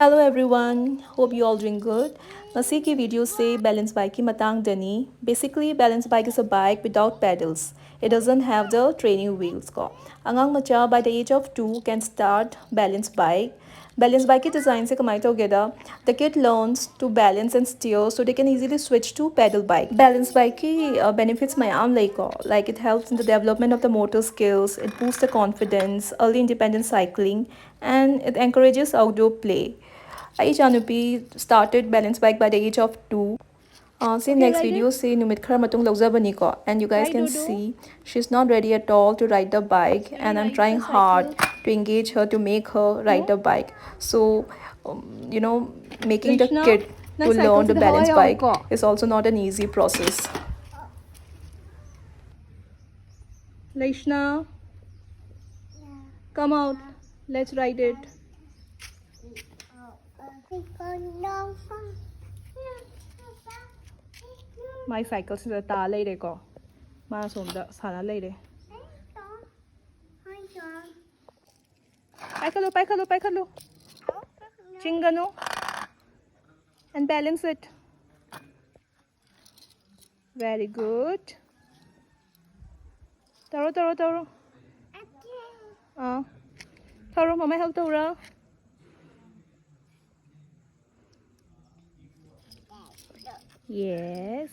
Hello everyone, hope you all doing good. Ngasi ki video se balance bike ki matang dani. Basically, balance bike is a bike without pedals. It doesn't have the training wheels ko. Angang macha by the age of 2 can start balance bike. Balance bike ki design se kamai together. The kid learns to balance and steer so they can easily switch to pedal bike. Balance bike ki benefits my arm like it helps in the development of the motor skills, it boosts the confidence, early independent cycling, and it encourages outdoor play. Echanupi started balance bike by the age of 2. See Okay, next ride video it. see numit khara matung lauzabani ko, and you guys Ride can Dodo. see she's not ready at all to ride the bike, Very and I'm light trying the hard cycle. to engage her to make her ride No? the bike. So you know, making the Leishna, kid to nang cycle learn si the the Hawaii balance bike ko. is also not an easy process. Leishna, come out. Let's ride it. My cycle si the ta lay ko. Ma som da sana lay de. Paikalo. Chingano. And balance it. Very good. Taro. Taro, mama help Tora. Yes.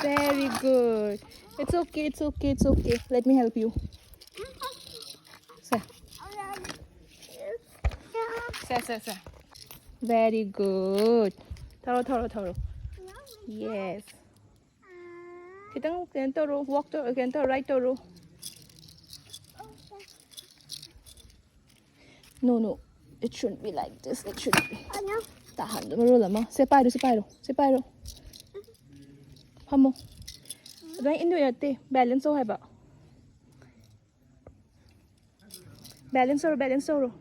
Very good. It's okay. Let me help you. Sir. Very good. Taro. Yes. Kitang Toro, walk to again to right Toro. No. It shouldn't be like this. It should be. Tahan mo lama. Separo. Hamo. Dai indo yate. Balance ho hai ba. Balance oro.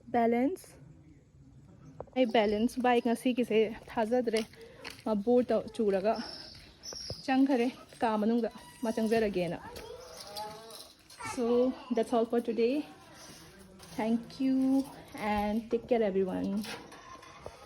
Balance. I balance bike ngasi kise thazadre. Ma board ta churaga. Changkhare ka manungda ma changjarage na. So that's all for today. Thank you and take care everyone.